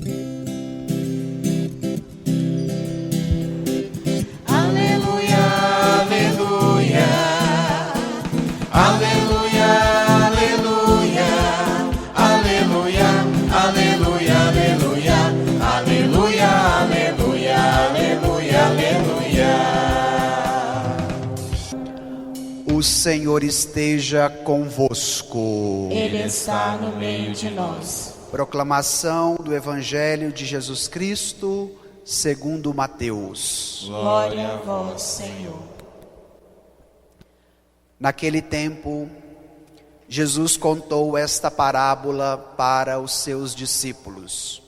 Aleluia, aleluia, aleluia, aleluia, aleluia, aleluia, aleluia, aleluia, aleluia, aleluia. O Senhor esteja convosco. Ele está no meio de nós. Proclamação do Evangelho de Jesus Cristo, segundo Mateus. Glória a vós, Senhor. Naquele tempo, Jesus contou esta parábola para os seus discípulos.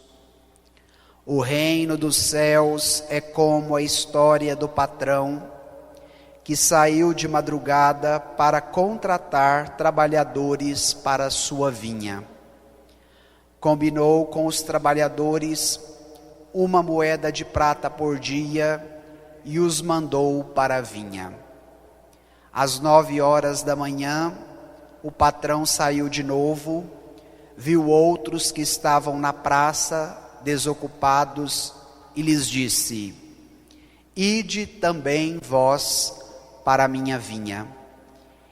O reino dos céus é como a história do patrão que saiu de madrugada para contratar trabalhadores para a sua vinha. Combinou com os trabalhadores 1 moeda de prata por dia e os mandou para a vinha. Às 9 horas da manhã, o patrão saiu de novo, viu outros que estavam na praça, desocupados, e lhes disse: Ide também vós para a minha vinha,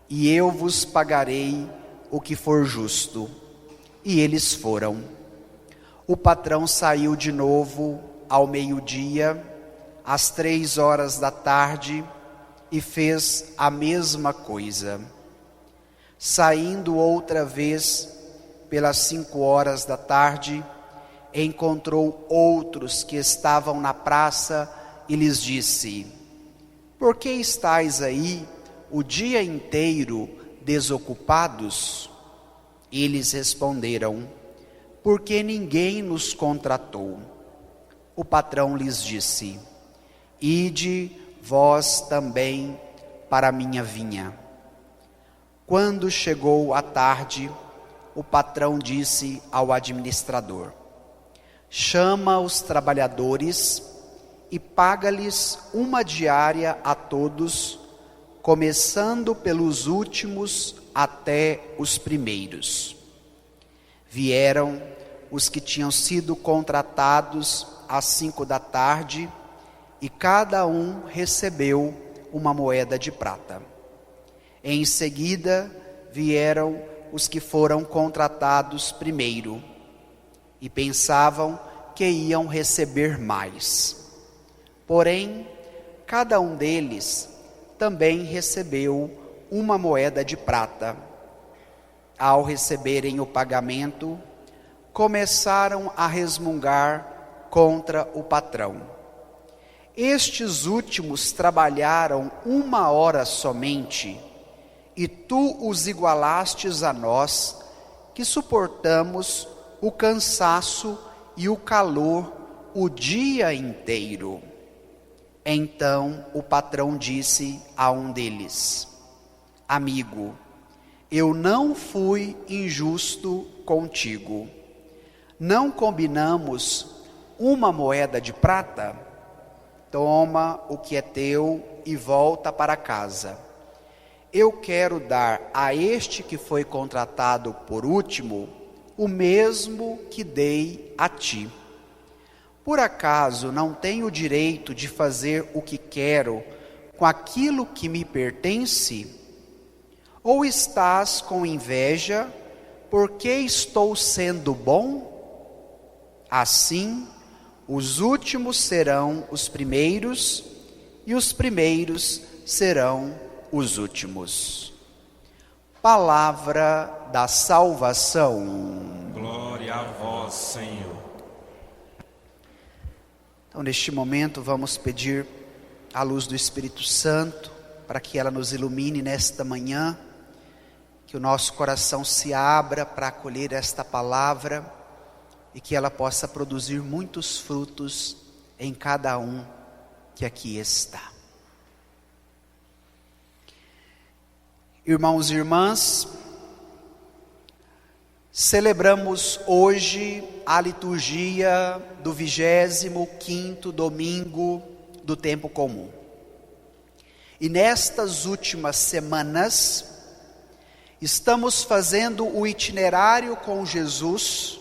e eu vos pagarei o que for justo. E eles foram. O patrão saiu de novo ao meio-dia, às 3 horas da tarde, e fez a mesma coisa. Saindo outra vez, pelas 5 horas da tarde, encontrou outros que estavam na praça e lhes disse: Por que estáis aí o dia inteiro desocupados? Eles responderam: Porque ninguém nos contratou. O patrão lhes disse: Ide vós também para a minha vinha. Quando chegou a tarde, o patrão disse ao administrador: Chama os trabalhadores e paga-lhes uma diária a todos, começando pelos últimos até os primeiros. Vieram os que tinham sido contratados às 5 da tarde, e cada um recebeu 1 moeda de prata. Em seguida, vieram os que foram contratados primeiro, e pensavam que iam receber mais. Porém, cada um deles também recebeu 1 moeda de prata. Ao receberem o pagamento, começaram a resmungar contra o patrão. Estes últimos trabalharam 1 hora somente, e tu os igualastes a nós, que suportamos o cansaço e o calor o dia inteiro. Então o patrão disse a um deles: Amigo, eu não fui injusto contigo. Não combinamos 1 moeda de prata? Toma o que é teu e volta para casa. Eu quero dar a este que foi contratado por último o mesmo que dei a ti. Por acaso não tenho o direito de fazer o que quero com aquilo que me pertence? Ou estás com inveja porque estou sendo bom? Assim, os últimos serão os primeiros, e os primeiros serão os últimos. Palavra da salvação. Glória a vós, Senhor. Então, neste momento, vamos pedir a luz do Espírito Santo para que ela nos ilumine nesta manhã, que o nosso coração se abra para acolher esta palavra e que ela possa produzir muitos frutos em cada um que aqui está. Irmãos e irmãs, celebramos hoje a liturgia do 25º domingo do tempo comum. E nestas últimas semanas, estamos fazendo o itinerário com Jesus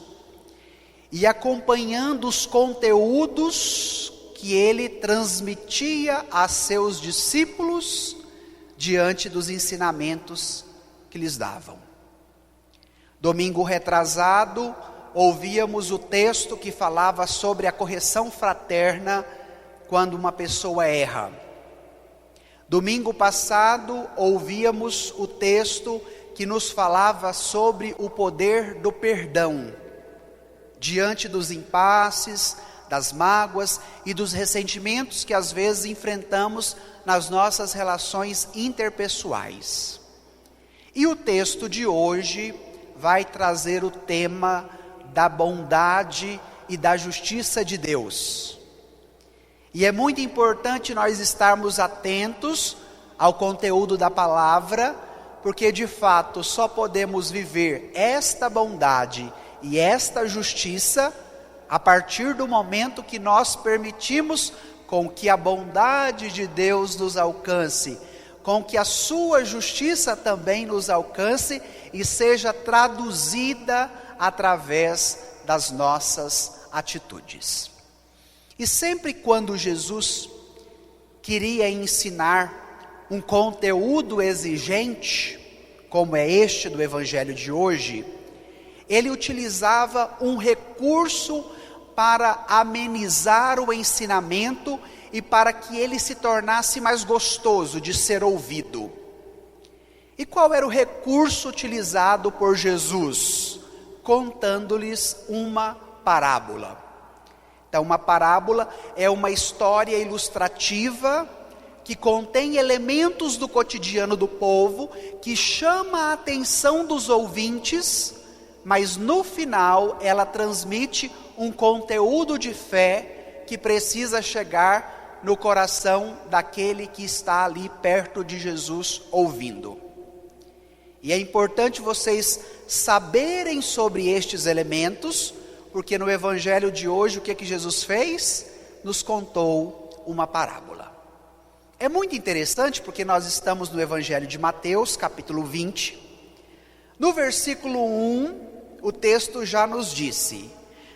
e acompanhando os conteúdos que ele transmitia a seus discípulos diante dos ensinamentos que lhes davam. Domingo retrasado, ouvíamos o texto que falava sobre a correção fraterna quando uma pessoa erra. Domingo passado, ouvíamos o texto que nos falava sobre o poder do perdão, diante dos impasses, das mágoas e dos ressentimentos que às vezes enfrentamos nas nossas relações interpessoais. E o texto de hoje vai trazer o tema da bondade e da justiça de Deus. E é muito importante nós estarmos atentos ao conteúdo da palavra, porque de fato só podemos viver esta bondade e esta justiça a partir do momento que nós permitimos com que a bondade de Deus nos alcance, com que a sua justiça também nos alcance e seja traduzida através das nossas atitudes. E sempre quando Jesus queria ensinar um conteúdo exigente, como é este do Evangelho de hoje, ele utilizava um recurso para amenizar o ensinamento e para que ele se tornasse mais gostoso de ser ouvido. E qual era o recurso utilizado por Jesus? Contando-lhes uma parábola. Então, uma parábola é uma história ilustrativa que contém elementos do cotidiano do povo, que chama a atenção dos ouvintes, mas no final ela transmite um conteúdo de fé que precisa chegar no coração daquele que está ali perto de Jesus ouvindo. E é importante vocês saberem sobre estes elementos, porque no Evangelho de hoje o que Jesus fez? Nos contou uma parábola. É muito interessante porque nós estamos no Evangelho de Mateus, capítulo 20. No versículo 1, o texto já nos disse: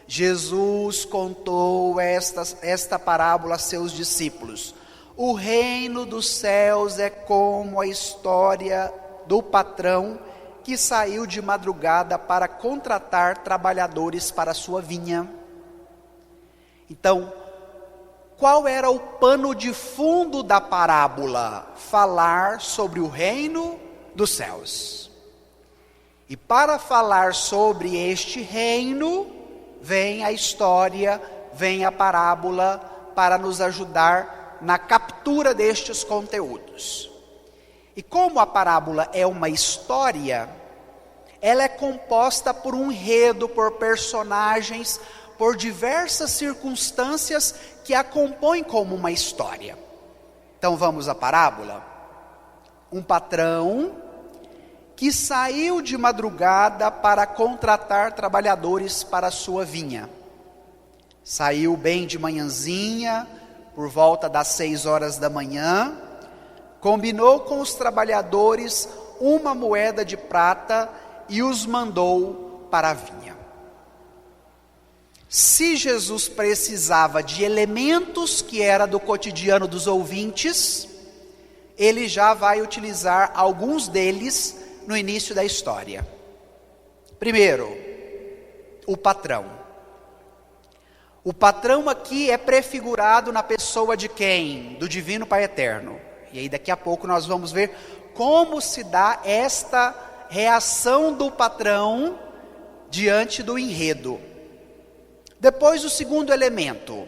Jesus contou esta parábola a seus discípulos. O reino dos céus é como a história do patrão que saiu de madrugada para contratar trabalhadores para a sua vinha. Então, qual era o pano de fundo da parábola? Falar sobre o reino dos céus. E para falar sobre este reino, vem a história, vem a parábola para nos ajudar na captura destes conteúdos. E como a parábola é uma história, ela é composta por um enredo, por personagens, por diversas circunstâncias que a compõem como uma história. Então vamos à parábola. Um patrão que saiu de madrugada para contratar trabalhadores para a sua vinha. Saiu bem de manhãzinha, por volta das 6 horas da manhã, combinou com os trabalhadores uma moeda de prata e os mandou para a vinha. Se Jesus precisava de elementos que era do cotidiano dos ouvintes, ele já vai utilizar alguns deles no início da história. Primeiro, o patrão. O patrão aqui é prefigurado na pessoa de quem? Do Divino Pai Eterno. E aí daqui a pouco nós vamos ver como se dá esta reação do patrão diante do enredo. Depois o segundo elemento.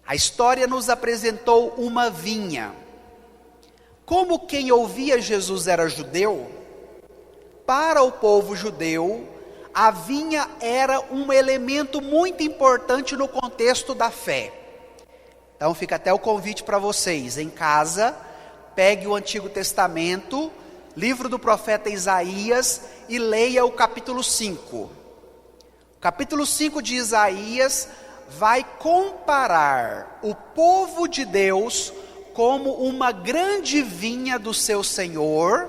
A história nos apresentou uma vinha. Como quem ouvia Jesus era judeu, para o povo judeu, a vinha era um elemento muito importante no contexto da fé. Então fica até o convite para vocês, em casa, pegue o Antigo Testamento, livro do profeta Isaías, e leia o capítulo 5. O capítulo 5 de Isaías vai comparar o povo de Deus como uma grande vinha do seu Senhor,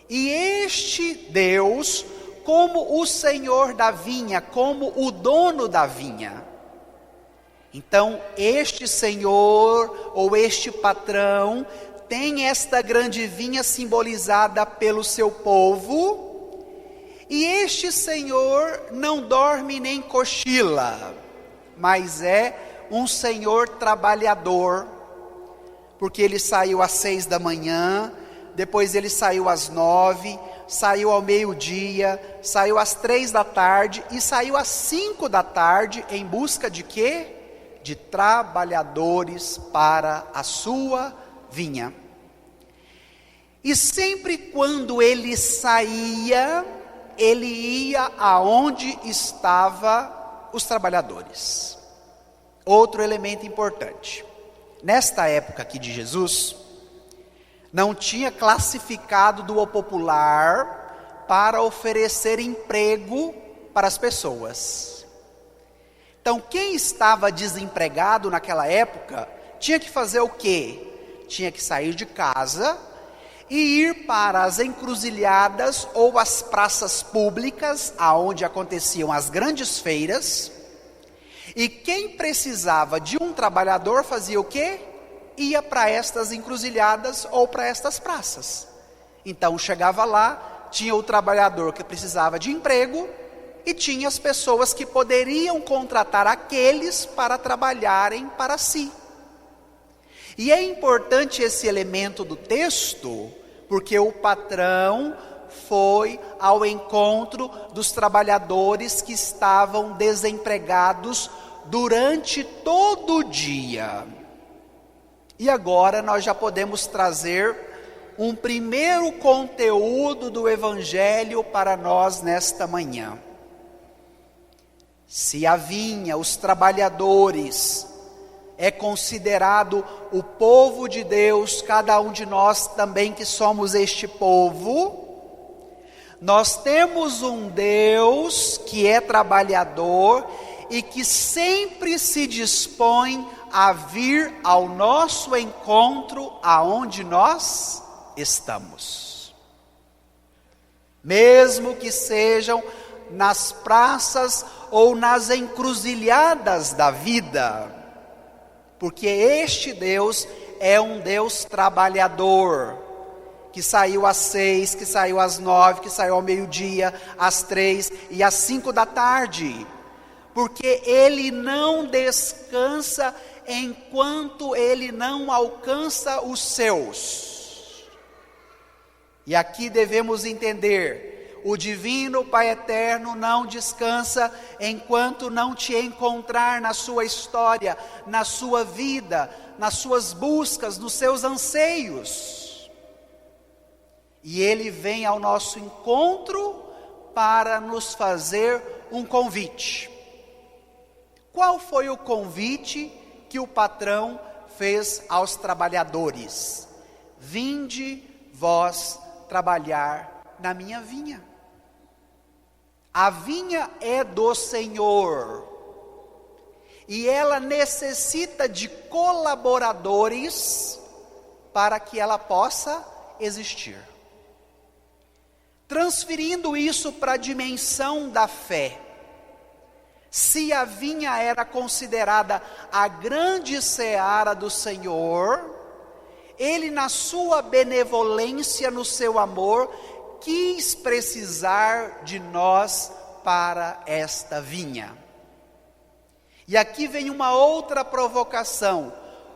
e este Deus como o senhor da vinha, como o dono da vinha. Então, este senhor ou este patrão tem esta grande vinha simbolizada pelo seu povo, e este senhor não dorme nem cochila, mas é um senhor trabalhador, porque ele saiu às 6 da manhã, depois ele saiu às 9, saiu ao meio-dia, saiu às 3 da tarde e saiu às 5 da tarde em busca de quê? De trabalhadores para a sua vinha. E sempre quando ele saía, ele ia aonde estavam os trabalhadores. Outro elemento importante. Nesta época aqui de Jesus, não tinha classificado do popular para oferecer emprego para as pessoas. Então, quem estava desempregado naquela época, tinha que fazer o quê? Tinha que sair de casa e ir para as encruzilhadas ou as praças públicas, aonde aconteciam as grandes feiras. E quem precisava de um trabalhador fazia o quê? Ia para estas encruzilhadas ou para estas praças. Então chegava lá, tinha o trabalhador que precisava de emprego e tinha as pessoas que poderiam contratar aqueles para trabalharem para si. E é importante esse elemento do texto, porque o patrão foi ao encontro dos trabalhadores que estavam desempregados durante todo o dia. E agora nós já podemos trazer um primeiro conteúdo do Evangelho para nós nesta manhã. Se a vinha, os trabalhadores, é considerado o povo de Deus, cada um de nós também que somos este povo, nós temos um Deus que é trabalhador e que sempre se dispõe a vir ao nosso encontro aonde nós estamos. Mesmo que sejam nas praças ou nas encruzilhadas da vida, porque este Deus é um Deus trabalhador, que saiu às 6, que saiu às 9, que saiu ao meio-dia, às 3 e às 5 da tarde, porque Ele não descansa enquanto Ele não alcança os seus. E aqui devemos entender, o divino Pai Eterno não descansa enquanto não te encontrar na sua história, na sua vida, nas suas buscas, nos seus anseios. E Ele vem ao nosso encontro para nos fazer um convite. Qual foi o convite que o patrão fez aos trabalhadores? Vinde vós trabalhar na minha vinha. A vinha é do Senhor, e ela necessita de colaboradores para que ela possa existir. Transferindo isso para a dimensão da fé, se a vinha era considerada a grande seara do Senhor, Ele na sua benevolência, no seu amor, quis precisar de nós para esta vinha. E aqui vem uma outra provocação: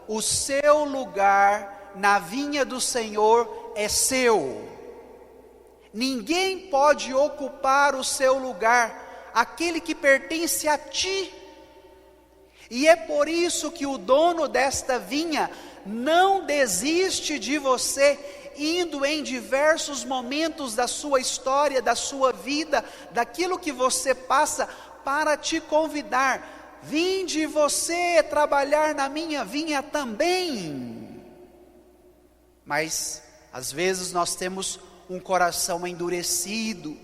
o seu lugar na vinha do Senhor é seu. Ninguém pode ocupar o seu lugar, aquele que pertence a ti. E é por isso que o dono desta vinha não desiste de você, indo em diversos momentos da sua história, da sua vida, daquilo que você passa, para te convidar: vinde você trabalhar na minha vinha também. Mas às vezes nós temos um coração endurecido,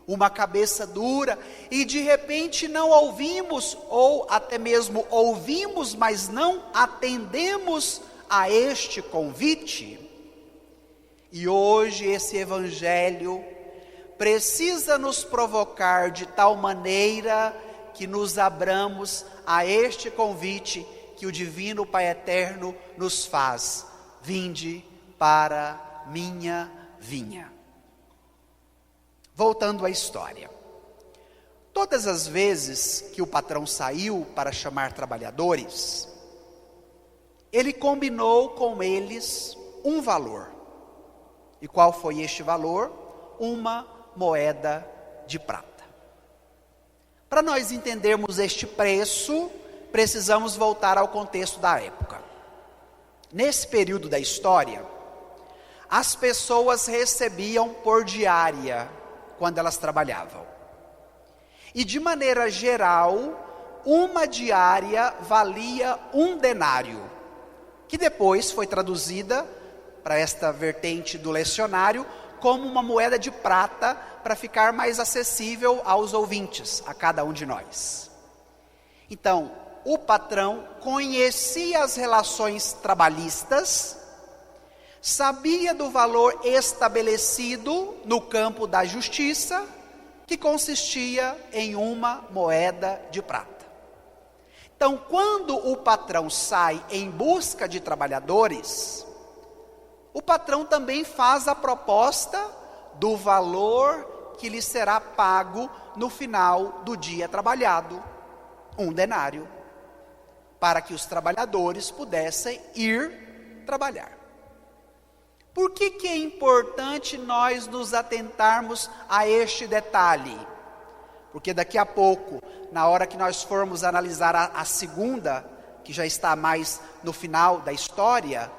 uma cabeça dura, e de repente não ouvimos, ou até mesmo ouvimos, mas não atendemos a este convite. E hoje esse evangelho precisa nos provocar de tal maneira que nos abramos a este convite que o Divino Pai Eterno nos faz: vinde para minha vinha. Voltando à história. Todas as vezes que o patrão saiu para chamar trabalhadores, ele combinou com eles um valor. E qual foi este valor? Uma moeda de prata. Para nós entendermos este preço, precisamos voltar ao contexto da época. Nesse período da história, as pessoas recebiam por diária quando elas trabalhavam. E de maneira geral, uma diária valia 1 denário, que depois foi traduzida para esta vertente do lecionário como uma moeda de prata, para ficar mais acessível aos ouvintes, a cada um de nós. Então, o patrão conhecia as relações trabalhistas, sabia do valor estabelecido no campo da justiça, que consistia em uma moeda de prata. Então, quando o patrão sai em busca de trabalhadores, o patrão também faz a proposta do valor que lhe será pago no final do dia trabalhado, 1 denário, para que os trabalhadores pudessem ir trabalhar. Por que é importante nós nos atentarmos a este detalhe? Porque daqui a pouco, na hora que nós formos analisar a segunda, que já está mais no final da história,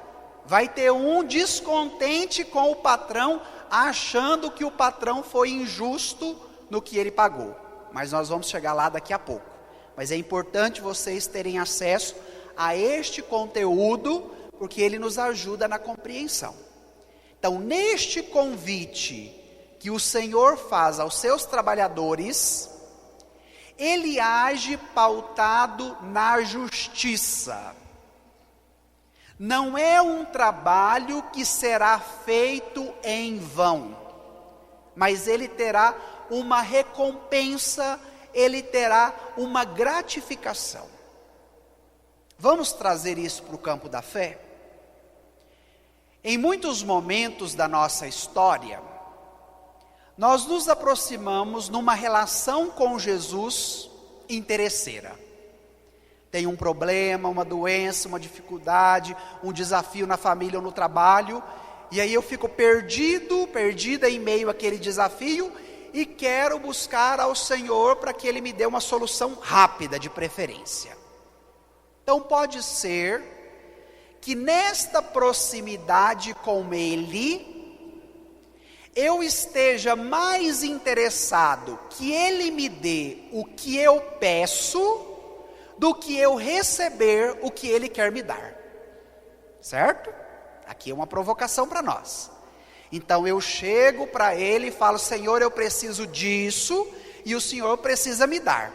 vai ter um descontente com o patrão, achando que o patrão foi injusto no que ele pagou. Mas nós vamos chegar lá daqui a pouco. Mas é importante vocês terem acesso a este conteúdo, porque ele nos ajuda na compreensão. Então, neste convite que o Senhor faz aos seus trabalhadores, ele age pautado na justiça. Não é um trabalho que será feito em vão, mas ele terá uma recompensa, ele terá uma gratificação. Vamos trazer isso para o campo da fé? Em muitos momentos da nossa história, nós nos aproximamos numa relação com Jesus interesseira. Tem um problema, uma doença, uma dificuldade, um desafio na família ou no trabalho, e aí eu fico perdida em meio àquele desafio, e quero buscar ao Senhor para que Ele me dê uma solução rápida, de preferência. Então pode ser que nesta proximidade com Ele, eu esteja mais interessado que Ele me dê o que eu peço, do que eu receber o que Ele quer me dar. Certo? Aqui é uma provocação para nós. Então eu chego para Ele e falo: Senhor, eu preciso disso, e o Senhor precisa me dar.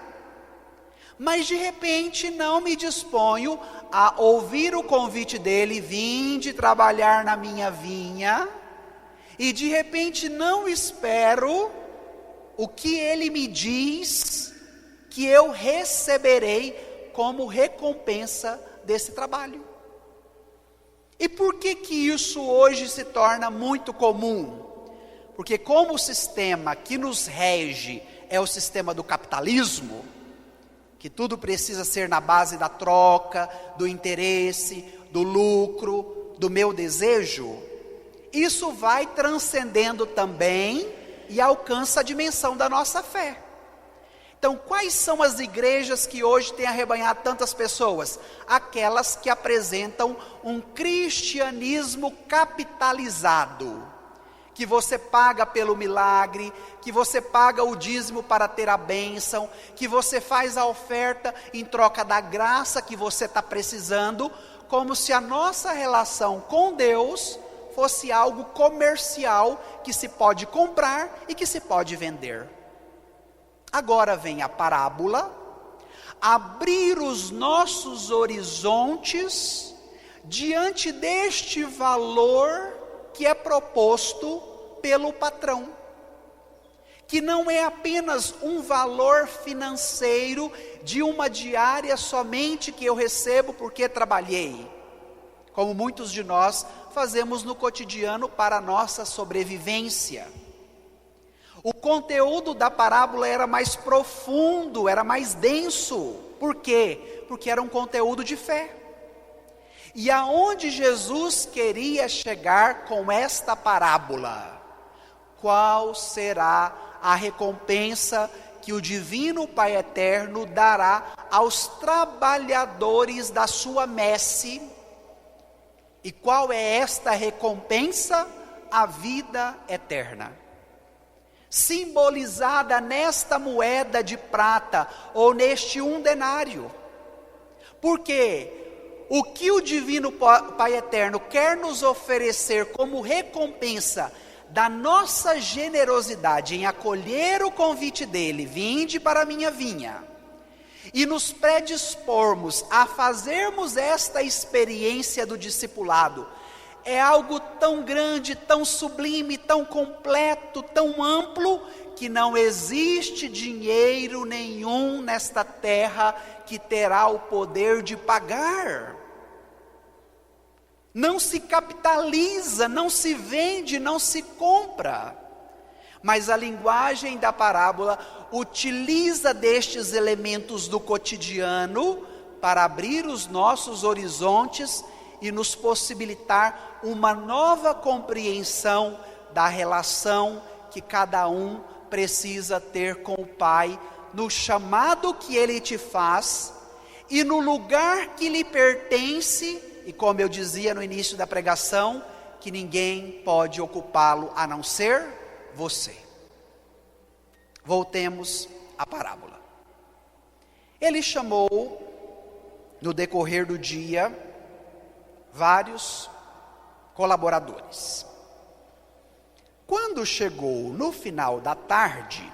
Mas de repente não me disponho a ouvir o convite dele: vinde trabalhar na minha vinha, e de repente não espero o que ele me diz que eu receberei como recompensa desse trabalho. E por que isso hoje se torna muito comum? Porque como o sistema que nos rege é o sistema do capitalismo, que tudo precisa ser na base da troca, do interesse, do lucro, do meu desejo, isso vai transcendendo também e alcança a dimensão da nossa fé. Então, quais são as igrejas que hoje têm arrebanhado tantas pessoas? Aquelas que apresentam um cristianismo capitalizado, que você paga pelo milagre, que você paga o dízimo para ter a bênção, que você faz a oferta em troca da graça que você está precisando, como se a nossa relação com Deus fosse algo comercial, que se pode comprar e que se pode vender. Agora vem a parábola, abrir os nossos horizontes diante deste valor que é proposto pelo patrão. que não é apenas um valor financeiro de uma diária somente que eu recebo porque trabalhei, como muitos de nós fazemos no cotidiano para a nossa sobrevivência. O conteúdo da parábola era mais profundo, era mais denso. Por quê? Porque era um conteúdo de fé. E aonde Jesus queria chegar com esta parábola? Qual será a recompensa que o Divino Pai Eterno dará aos trabalhadores da sua messe? E qual é esta recompensa? A vida eterna, simbolizada nesta moeda de prata, ou neste 1 denário. Porque o que o Divino Pai Eterno quer nos oferecer como recompensa da nossa generosidade em acolher o convite dele, vinde para a minha vinha, e nos predispormos a fazermos esta experiência do discipulado, é algo tão grande, tão sublime, tão completo, tão amplo, que não existe dinheiro nenhum nesta terra que terá o poder de pagar. Não se capitaliza, não se vende, não se compra. Mas a linguagem da parábola utiliza destes elementos do cotidiano para abrir os nossos horizontes e nos possibilitar uma nova compreensão da relação que cada um precisa ter com o Pai, no chamado que Ele te faz e no lugar que lhe pertence, e como eu dizia no início da pregação, que ninguém pode ocupá-lo a não ser você. Voltemos à parábola. Ele chamou, no decorrer do dia, vários colaboradores. Quando chegou no final da tarde,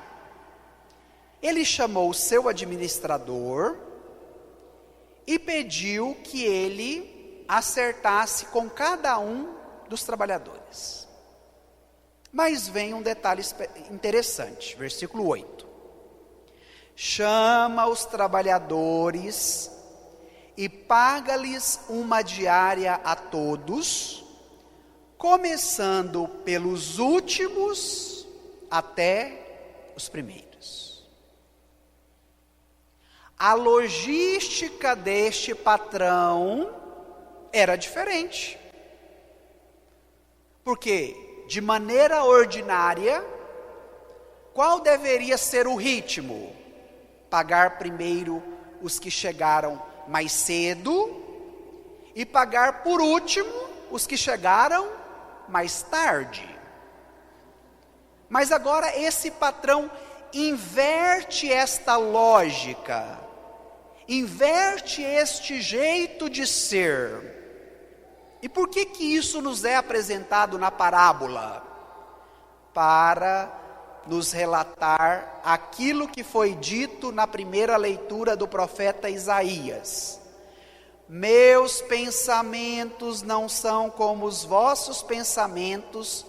ele chamou o seu administrador e pediu que ele acertasse com cada um dos trabalhadores. Mas vem um detalhe interessante, versículo 8. Chama os trabalhadores e paga-lhes uma diária a todos, começando pelos últimos até os primeiros. A logística deste patrão era diferente. Porque, de maneira ordinária, qual deveria ser o ritmo? Pagar primeiro os que chegaram mais cedo e pagar por último os que chegaram mais tarde. Mas agora esse patrão inverte esta lógica, inverte este jeito de ser. E por que isso nos é apresentado na parábola? Para nos relatar aquilo que foi dito na primeira leitura do profeta Isaías. Meus pensamentos não são como os vossos pensamentos,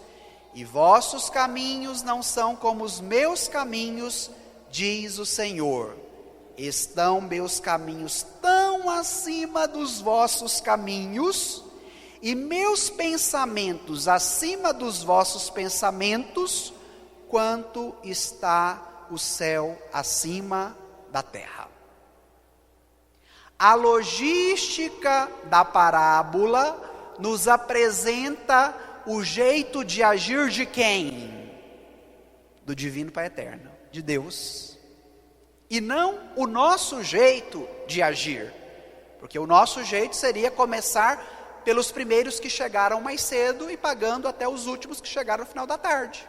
e vossos caminhos não são como os meus caminhos, diz o Senhor. Estão meus caminhos tão acima dos vossos caminhos, e meus pensamentos acima dos vossos pensamentos, quanto está o céu acima da terra. A logística da parábola nos apresenta o jeito de agir de quem? Do Divino Pai Eterno, de Deus. E não o nosso jeito de agir. Porque o nosso jeito seria começar pelos primeiros que chegaram mais cedo e pagando até os últimos que chegaram no final da tarde.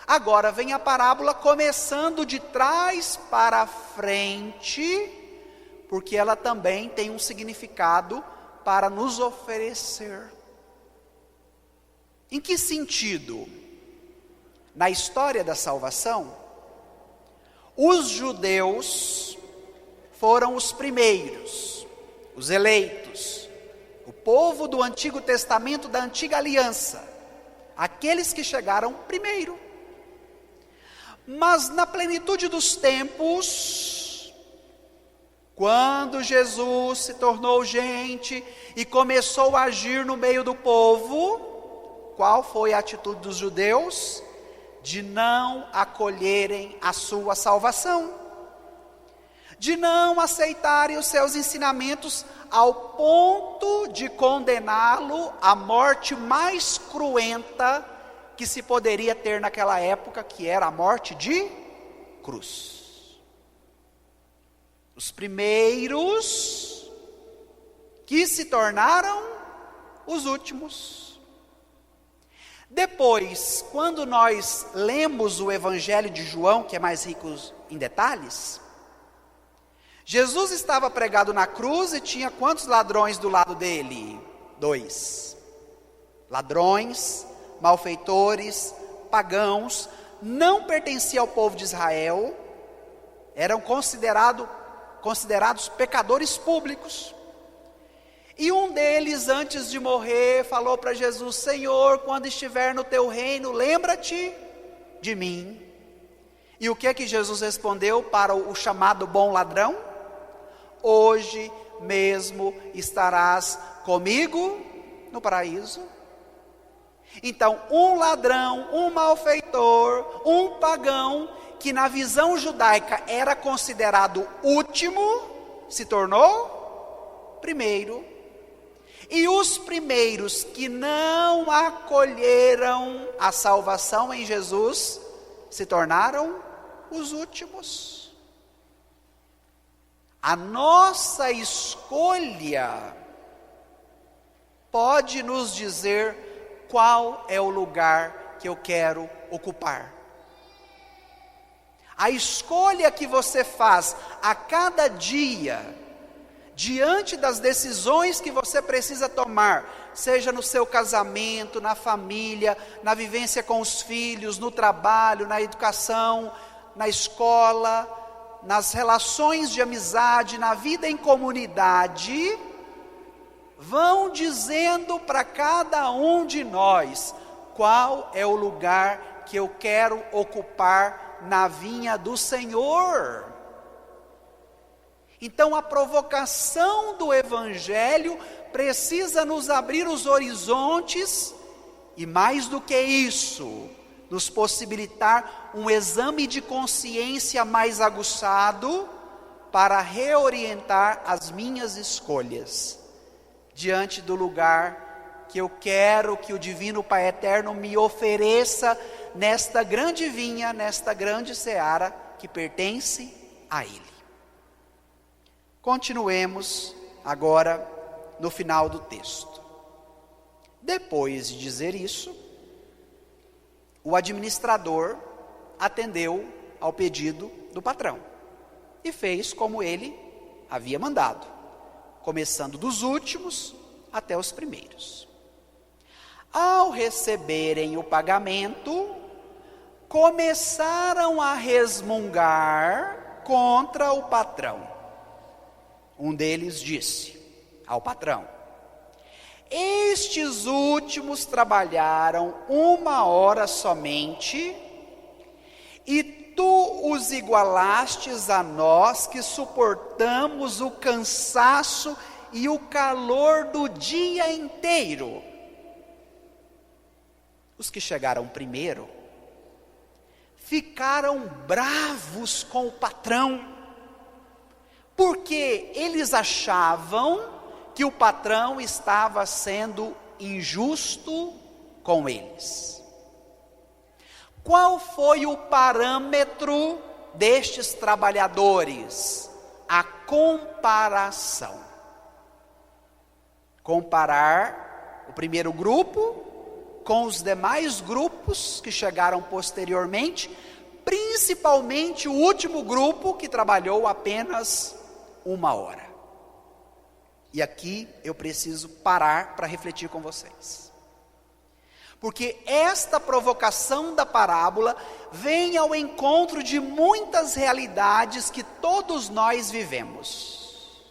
Agora vem a parábola começando de trás para frente, porque ela também tem um significado para nos oferecer. Em que sentido? Na história da salvação, os judeus foram os primeiros, os eleitos, o povo do Antigo Testamento, da Antiga Aliança, aqueles que chegaram primeiro. Mas na plenitude dos tempos, quando Jesus se tornou gente e começou a agir no meio do povo, qual foi a atitude dos judeus? De não acolherem a sua salvação, de não aceitarem os seus ensinamentos, ao ponto de condená-lo à morte mais cruenta que se poderia ter naquela época, que era a morte de cruz. Os primeiros que se tornaram os últimos. Depois, quando nós lemos o Evangelho de João, que é mais rico em detalhes, Jesus estava pregado na cruz e tinha quantos ladrões do lado dele? 2. Ladrões, malfeitores, pagãos, não pertenciam ao povo de Israel, eram considerados pecadores públicos. E um deles, antes de morrer, falou para Jesus: Senhor, quando estiver no teu reino, lembra-te de mim. E o que é que Jesus respondeu para o chamado bom ladrão? Hoje mesmo estarás comigo no paraíso. Então, um ladrão, um malfeitor, um pagão, que na visão judaica era considerado último, se tornou primeiro. E os primeiros que não acolheram a salvação em Jesus, se tornaram os últimos. A nossa escolha pode nos dizer qual é o lugar que eu quero ocupar. A escolha que você faz a cada dia, diante das decisões que você precisa tomar, seja no seu casamento, na família, na vivência com os filhos, no trabalho, na educação, na escola, nas relações de amizade, na vida em comunidade, vão dizendo para cada um de nós qual é o lugar que eu quero ocupar na vinha do Senhor. Então a provocação do Evangelho precisa nos abrir os horizontes e, mais do que isso, nos possibilitar um exame de consciência mais aguçado para reorientar as minhas escolhas diante do lugar que eu quero que o Divino Pai Eterno me ofereça nesta grande vinha, nesta grande seara que pertence a Ele. Continuemos agora no final do texto. Depois de dizer isso, o administrador atendeu ao pedido do patrão e fez como ele havia mandado, começando dos últimos até os primeiros. Ao receberem o pagamento, começaram a resmungar contra o patrão. Um deles disse ao patrão: estes últimos trabalharam 1 hora somente, e tu os igualastes a nós que suportamos o cansaço e o calor do dia inteiro. Os que chegaram primeiro ficaram bravos com o patrão, porque eles achavam que o patrão estava sendo injusto com eles. Qual foi o parâmetro destes trabalhadores? A comparação. Comparar o primeiro grupo com os demais grupos que chegaram posteriormente, principalmente o último grupo que trabalhou apenas 1 hora. E aqui eu preciso parar para refletir com vocês. Porque esta provocação da parábola vem ao encontro de muitas realidades que todos nós vivemos.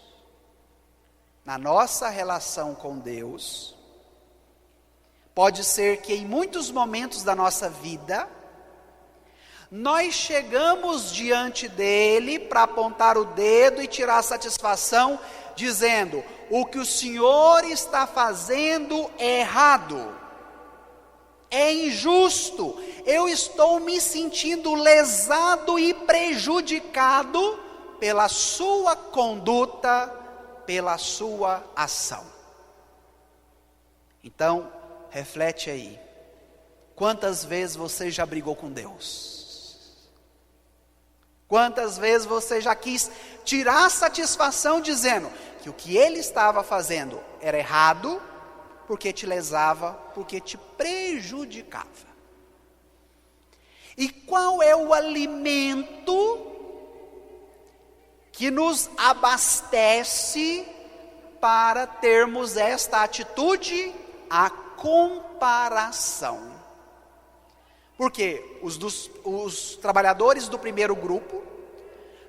Na nossa relação com Deus, pode ser que em muitos momentos da nossa vida, nós chegamos diante dele para apontar o dedo e tirar satisfação, dizendo: o que o Senhor está fazendo é errado, é injusto, eu estou me sentindo lesado e prejudicado pela sua conduta, pela sua ação. Então, reflete aí, quantas vezes você já brigou com Deus? Quantas vezes você já quis tirar satisfação dizendo que o que ele estava fazendo era errado, porque te lesava, porque te prejudicava? E qual é o alimento que nos abastece para termos esta atitude? A comparação. Porque os trabalhadores do primeiro grupo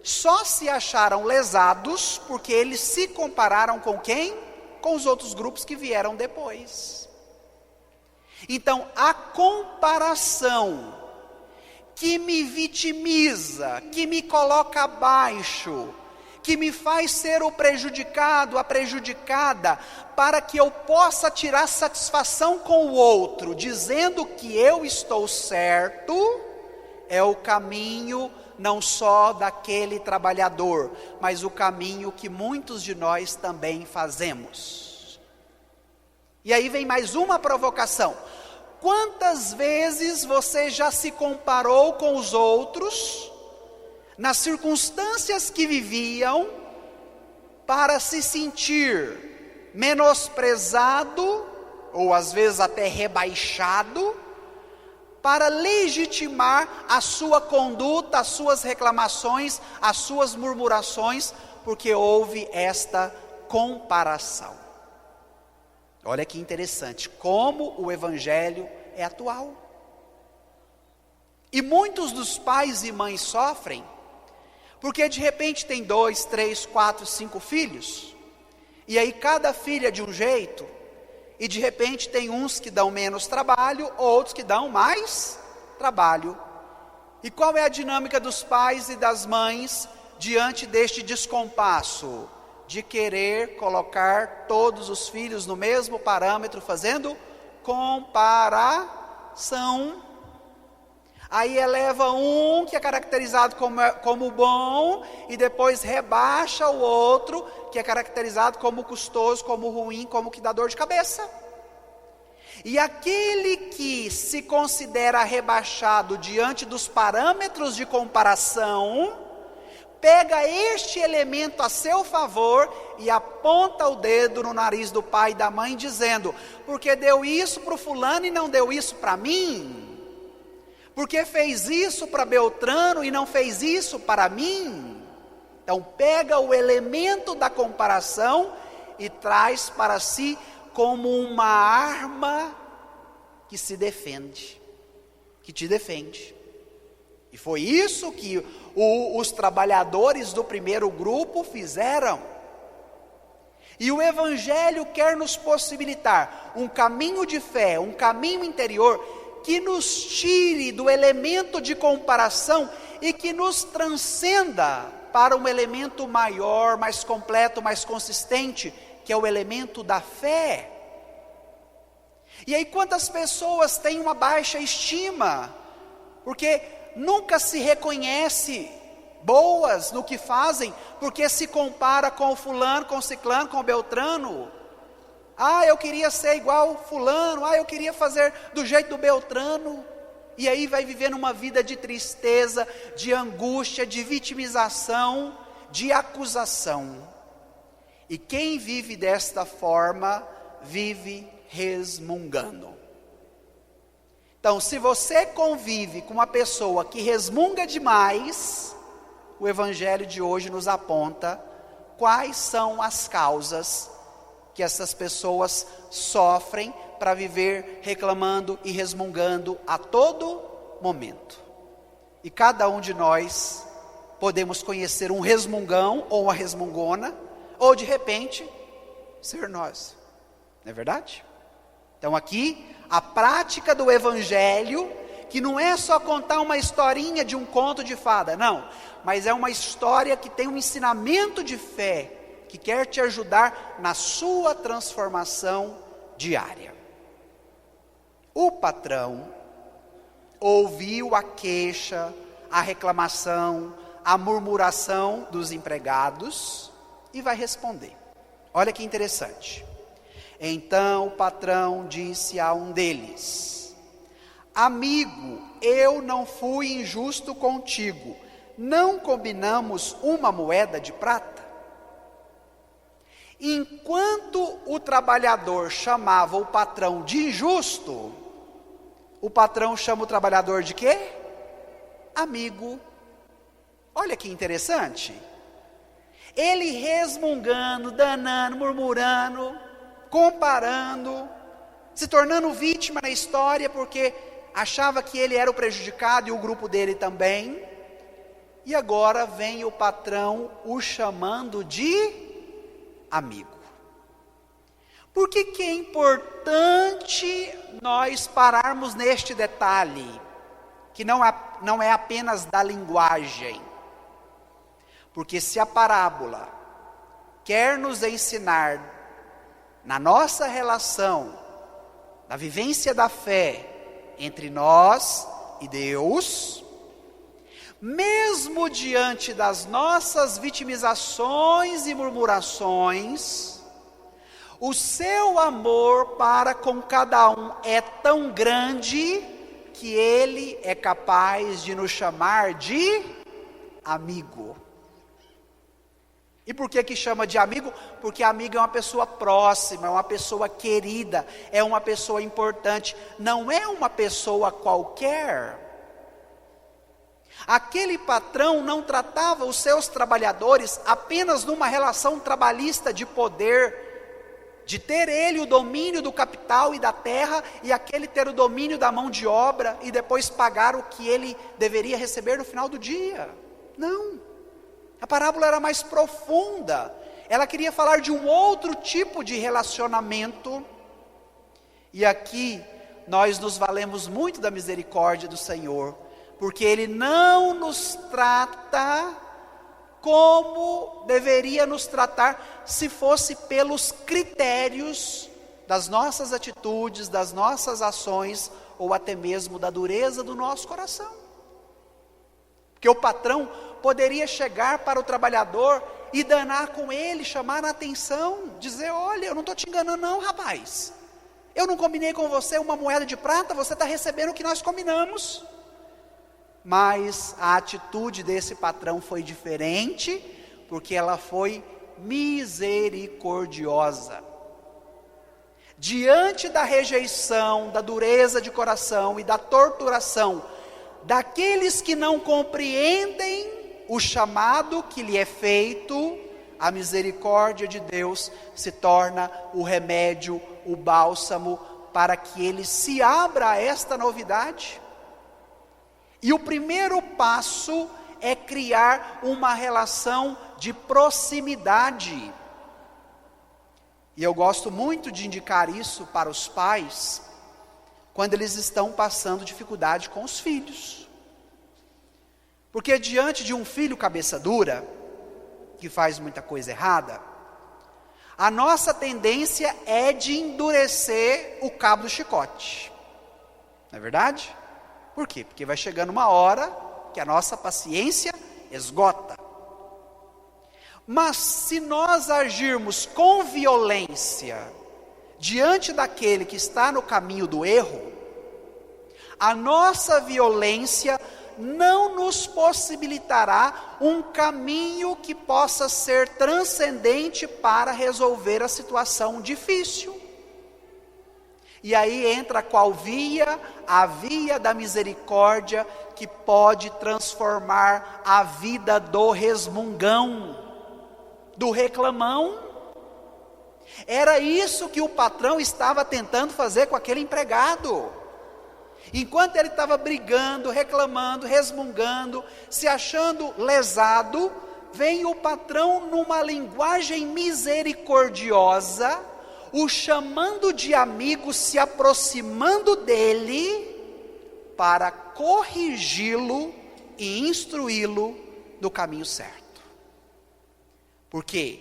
só se acharam lesados porque eles se compararam com quem? Com os outros grupos que vieram depois. Então, a comparação que me vitimiza, que me coloca abaixo, que me faz ser o prejudicado, a prejudicada, para que eu possa tirar satisfação com o outro, dizendo que eu estou certo, é o caminho não só daquele trabalhador, mas o caminho que muitos de nós também fazemos. E aí vem mais uma provocação: quantas vezes você já se comparou com os outros, nas circunstâncias que viviam, para se sentir menosprezado, ou às vezes até rebaixado, para legitimar a sua conduta, as suas reclamações, as suas murmurações, porque houve esta comparação. Olha que interessante, como o Evangelho é atual. E muitos dos pais e mães sofrem, porque de repente tem 2, 3, 4, 5 filhos, e aí cada filho é de um jeito, e de repente tem uns que dão menos trabalho, outros que dão mais trabalho. E qual é a dinâmica dos pais e das mães diante deste descompasso? De querer colocar todos os filhos no mesmo parâmetro, fazendo comparação. Aí eleva um que é caracterizado como bom, e depois rebaixa o outro, que é caracterizado como custoso, como ruim, como que dá dor de cabeça. E aquele que se considera rebaixado diante dos parâmetros de comparação, pega este elemento a seu favor e aponta o dedo no nariz do pai e da mãe, dizendo: porque deu isso para o fulano e não deu isso para mim? Porque fez isso para Beltrano e não fez isso para mim? Então pega o elemento da comparação e traz para si como uma arma que se defende, que te defende. E foi isso que os trabalhadores do primeiro grupo fizeram. E o Evangelho quer nos possibilitar um caminho de fé, um caminho interior, que nos tire do elemento de comparação e que nos transcenda para um elemento maior, mais completo, mais consistente, que é o elemento da fé. E aí quantas pessoas têm uma baixa estima, porque nunca se reconhece boas no que fazem, porque se compara com o fulano, com o ciclano, com o beltrano. Ah, eu queria ser igual fulano, eu queria fazer do jeito do beltrano. E aí vai vivendo uma vida de tristeza, de angústia, de vitimização, de acusação. E quem vive desta forma, vive resmungando. Então, se você convive com uma pessoa que resmunga demais, o Evangelho de hoje nos aponta quais são as causas que essas pessoas sofrem para viver reclamando e resmungando a todo momento. E cada um de nós podemos conhecer um resmungão ou uma resmungona, ou de repente ser nós, não é verdade? Então aqui a prática do Evangelho que não é só contar uma historinha de um conto de fada, não, mas é uma história que tem um ensinamento de fé, que quer te ajudar na sua transformação diária. O patrão ouviu a queixa, a reclamação, a murmuração dos empregados e vai responder. Olha que interessante. Então o patrão disse a um deles: amigo, eu não fui injusto contigo, não combinamos uma moeda de prata? Enquanto o trabalhador chamava o patrão de injusto, o patrão chama o trabalhador de quê? Amigo. Olha que interessante. Ele resmungando, danando, murmurando, comparando, se tornando vítima na história porque achava que ele era o prejudicado e o grupo dele também. E agora vem o patrão o chamando de amigo. Por que é importante nós pararmos neste detalhe, que não é apenas da linguagem? Porque se a parábola quer nos ensinar, na nossa relação, na vivência da fé entre nós e Deus, mesmo diante das nossas vitimizações e murmurações, o seu amor para com cada um é tão grande que ele é capaz de nos chamar de amigo. E por que chama de amigo? Porque amigo é uma pessoa próxima, é uma pessoa querida, é uma pessoa importante, não é uma pessoa qualquer. Aquele patrão não tratava os seus trabalhadores apenas numa relação trabalhista de poder, de ter ele o domínio do capital e da terra, e aquele ter o domínio da mão de obra, e depois pagar o que ele deveria receber no final do dia. Não. A parábola era mais profunda, ela queria falar de um outro tipo de relacionamento, e aqui nós nos valemos muito da misericórdia do Senhor, porque Ele não nos trata como deveria nos tratar, se fosse pelos critérios das nossas atitudes, das nossas ações, ou até mesmo da dureza do nosso coração. Porque o patrão poderia chegar para o trabalhador e danar com ele, chamar a atenção, dizer: olha, eu não estou te enganando não, rapaz, eu não combinei com você uma moeda de prata, você está recebendo o que nós combinamos. Mas a atitude desse patrão foi diferente, porque ela foi misericordiosa. Diante da rejeição, da dureza de coração e da torturação daqueles que não compreendem o chamado que lhe é feito, a misericórdia de Deus se torna o remédio, o bálsamo, para que ele se abra a esta novidade. E o primeiro passo é criar uma relação de proximidade. E eu gosto muito de indicar isso para os pais, quando eles estão passando dificuldade com os filhos. Porque diante de um filho cabeça dura, que faz muita coisa errada, a nossa tendência é de endurecer o cabo do chicote. Não é verdade? Por quê? Porque vai chegando uma hora que a nossa paciência esgota. Mas se nós agirmos com violência diante daquele que está no caminho do erro, a nossa violência não nos possibilitará um caminho que possa ser transcendente para resolver a situação difícil. E aí entra qual via? A via da misericórdia, que pode transformar a vida do resmungão, do reclamão. Era isso que o patrão estava tentando fazer com aquele empregado. Enquanto ele estava brigando, reclamando, resmungando, se achando lesado, vem o patrão numa linguagem misericordiosa, o chamando de amigo, se aproximando dele, para corrigi-lo e instruí-lo no caminho certo. Porque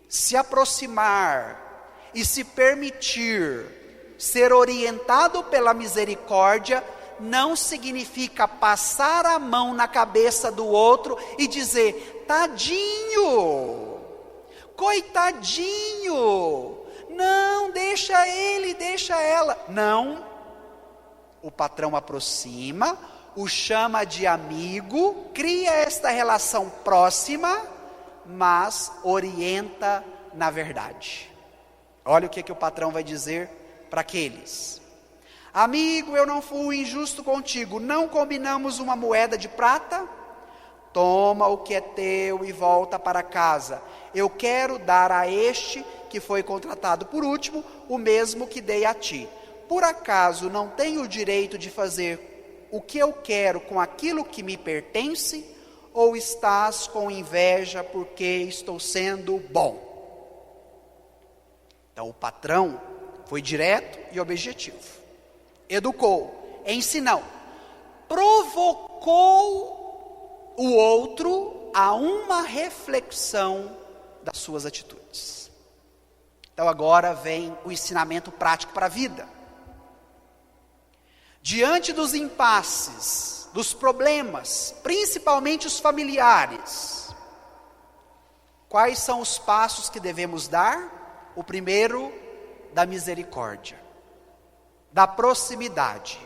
se aproximar e se permitir ser orientado pela misericórdia não significa passar a mão na cabeça do outro e dizer: tadinho, coitadinho, não, deixa ele, deixa ela. Não, o patrão aproxima, o chama de amigo, cria esta relação próxima, mas orienta na verdade. Olha o que o patrão vai dizer para aqueles: amigo, eu não fui injusto contigo, não combinamos uma moeda de prata? Toma o que é teu e volta para casa. Eu quero dar a este que foi contratado por último o mesmo que dei a ti. Por acaso não tenho o direito de fazer o que eu quero com aquilo que me pertence? Ou estás com inveja porque estou sendo bom? Então o patrão foi direto e objetivo. Educou, ensinou, provocou o outro a uma reflexão das suas atitudes. Então agora vem o ensinamento prático para a vida. Diante dos impasses, dos problemas, principalmente os familiares, quais são os passos que devemos dar? O primeiro, da misericórdia, da proximidade,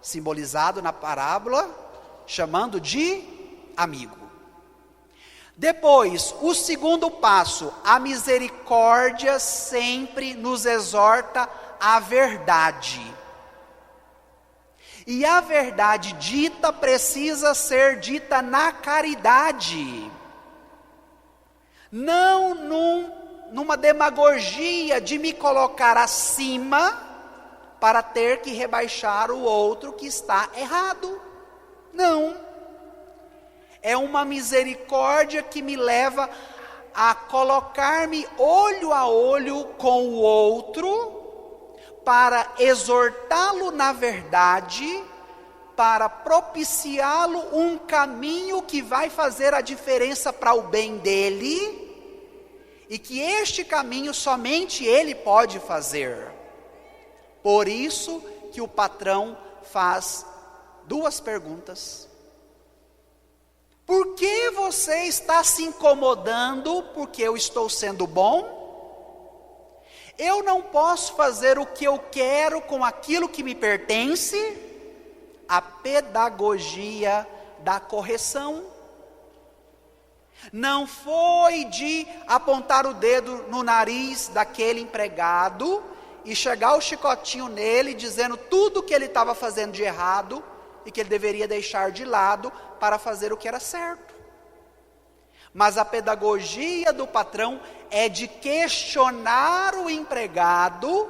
simbolizado na parábola, chamando de amigo. Depois, o segundo passo, a misericórdia sempre nos exorta à verdade. E a verdade dita precisa ser dita na caridade. Não numa demagogia de me colocar acima para ter que rebaixar o outro que está errado. Não. É uma misericórdia que me leva a colocar-me olho a olho com o outro, para exortá-lo na verdade, para propiciá-lo um caminho que vai fazer a diferença para o bem dele, e que este caminho somente ele pode fazer. Por isso que o patrão faz duas perguntas. Por que você está se incomodando porque eu estou sendo bom? Eu não posso fazer o que eu quero com aquilo que me pertence? A pedagogia da correção. Não foi de apontar o dedo no nariz daquele empregado e chegar o chicotinho nele dizendo tudo que ele estava fazendo de errado e que ele deveria deixar de lado para fazer o que era certo. Mas a pedagogia do patrão é de questionar o empregado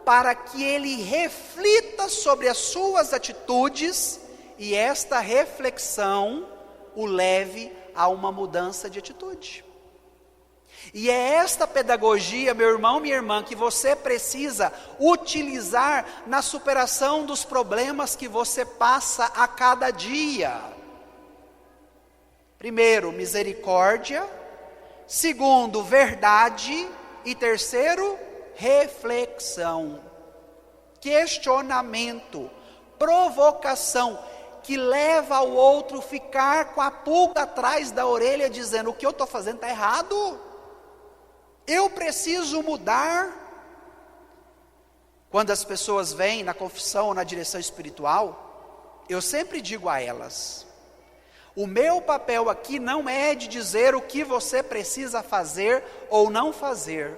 para que ele reflita sobre as suas atitudes e esta reflexão o leve a uma mudança de atitude. E é esta pedagogia, meu irmão, minha irmã, que você precisa utilizar na superação dos problemas que você passa a cada dia. Primeiro, misericórdia. Segundo, verdade. E terceiro, reflexão. Questionamento, provocação, que leva o outro a ficar com a pulga atrás da orelha, dizendo: o que eu estou fazendo está errado. Eu preciso mudar. Quando as pessoas vêm na confissão ou na direção espiritual, eu sempre digo a elas: o meu papel aqui não é de dizer o que você precisa fazer ou não fazer.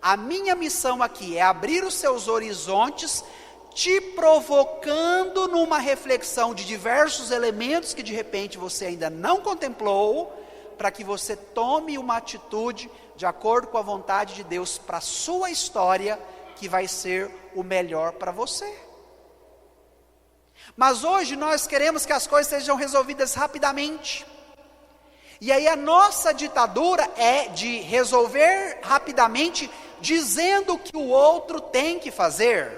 A minha missão aqui é abrir os seus horizontes, te provocando numa reflexão de diversos elementos que de repente você ainda não contemplou, para que você tome uma atitude de acordo com a vontade de Deus para a sua história, que vai ser o melhor para você. Mas hoje nós queremos que as coisas sejam resolvidas rapidamente. E aí a nossa ditadura é de resolver rapidamente, dizendo o que o outro tem que fazer.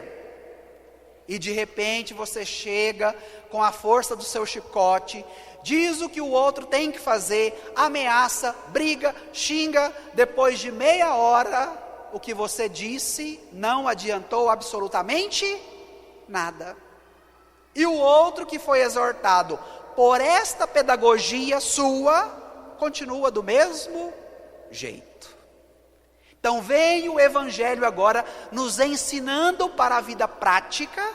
e de repente você chega com a força do seu chicote, diz o que o outro tem que fazer, ameaça, briga, xinga, depois de meia hora, o que você disse não adiantou absolutamente nada. E o outro que foi exortado por esta pedagogia sua, continua do mesmo jeito. Então veio o Evangelho agora nos ensinando para a vida prática,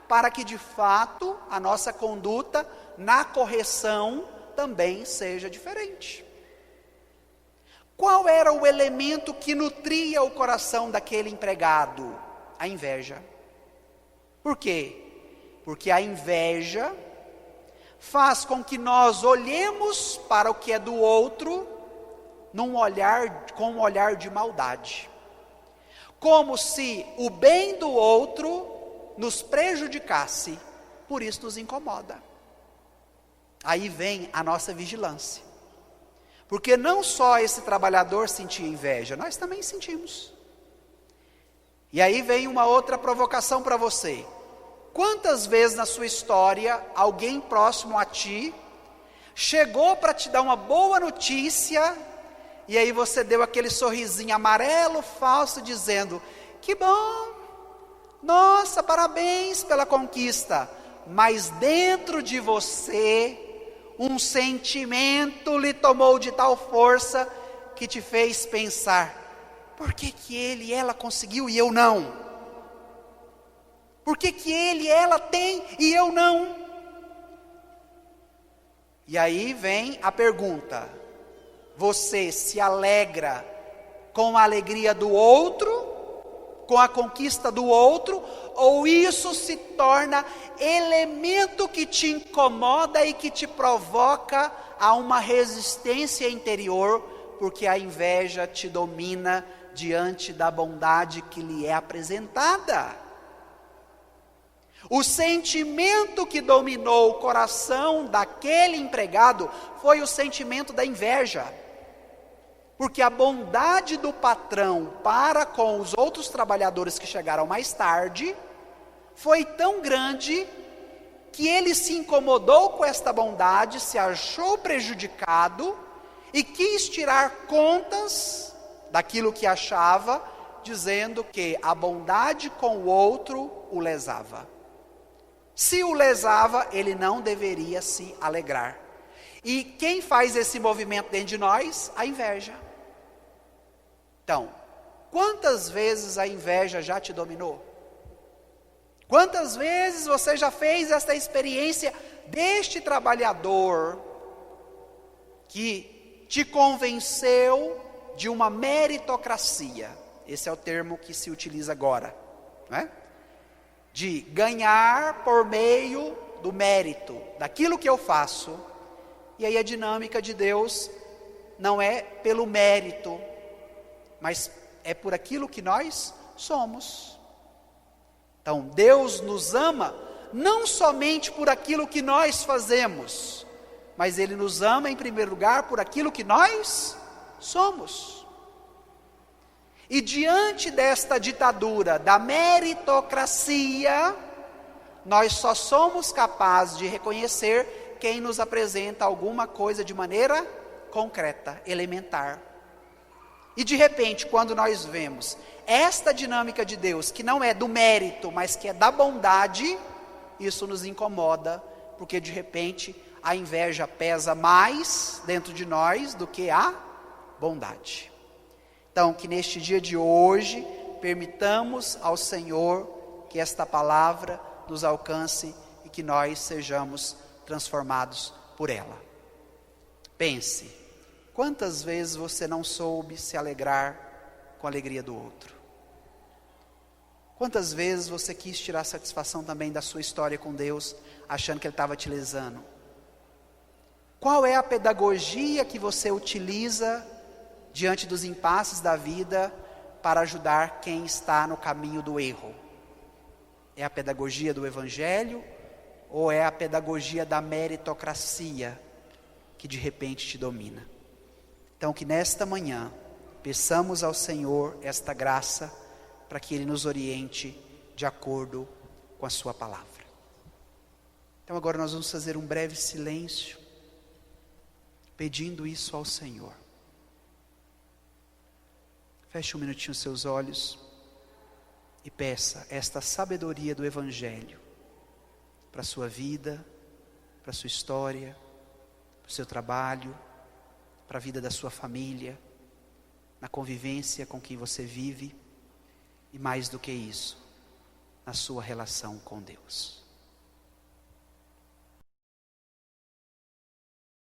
para que de fato a nossa conduta na correção também seja diferente. Qual era o elemento que nutria o coração daquele empregado? A inveja. Por quê? Porque a inveja faz com que nós olhemos para o que é do outro com um olhar de maldade, como se o bem do outro nos prejudicasse, por isso nos incomoda. Aí vem a nossa vigilância, porque não só esse trabalhador sentia inveja, nós também sentimos. E aí vem uma outra provocação para você. Quantas vezes na sua história, alguém próximo a ti, chegou para te dar uma boa notícia, e aí você deu aquele sorrisinho amarelo, falso, dizendo, que bom, nossa, parabéns pela conquista, mas dentro de você, um sentimento lhe tomou de tal força, que te fez pensar, por que ele e ela conseguiu e eu não? Por que ele e ela tem e eu não? E aí vem a pergunta, você se alegra com a alegria do outro, com a conquista do outro, ou isso se torna elemento que te incomoda e que te provoca a uma resistência interior, porque a inveja te domina diante da bondade que lhe é apresentada? O sentimento que dominou o coração daquele empregado foi o sentimento da inveja. Porque a bondade do patrão para com os outros trabalhadores que chegaram mais tarde foi tão grande que ele se incomodou com esta bondade, se achou prejudicado e quis tirar contas daquilo que achava, dizendo que a bondade com o outro o lesava. Se o lesava, ele não deveria se alegrar. E quem faz esse movimento dentro de nós? A inveja. Então, quantas vezes a inveja já te dominou? Quantas vezes você já fez esta experiência deste trabalhador que te convenceu de uma meritocracia? Esse é o termo que se utiliza agora, não é? De ganhar por meio do mérito, daquilo que eu faço. E aí a dinâmica de Deus não é pelo mérito, mas é por aquilo que nós somos. Então Deus nos ama não somente por aquilo que nós fazemos, mas Ele nos ama em primeiro lugar por aquilo que nós somos. E diante desta ditadura da meritocracia, nós só somos capazes de reconhecer quem nos apresenta alguma coisa de maneira concreta, elementar. E de repente, quando nós vemos esta dinâmica de Deus, que não é do mérito, mas que é da bondade, isso nos incomoda, porque de repente a inveja pesa mais dentro de nós do que a bondade. Então, que neste dia de hoje, permitamos ao Senhor que esta palavra nos alcance e que nós sejamos transformados por ela. Pense, quantas vezes você não soube se alegrar com a alegria do outro? Quantas vezes você quis tirar satisfação também da sua história com Deus, achando que Ele estava te lesando? Qual é a pedagogia que você utiliza diante dos impasses da vida para ajudar quem está no caminho do erro? É a pedagogia do Evangelho ou é a pedagogia da meritocracia que de repente te domina? Então que nesta manhã peçamos ao Senhor esta graça para que Ele nos oriente de acordo com a sua palavra. Então agora nós vamos fazer um breve silêncio, pedindo isso ao Senhor. Feche um minutinho os seus olhos e peça esta sabedoria do Evangelho para a sua vida, para a sua história, para o seu trabalho, para a vida da sua família, na convivência com quem você vive e mais do que isso, na sua relação com Deus.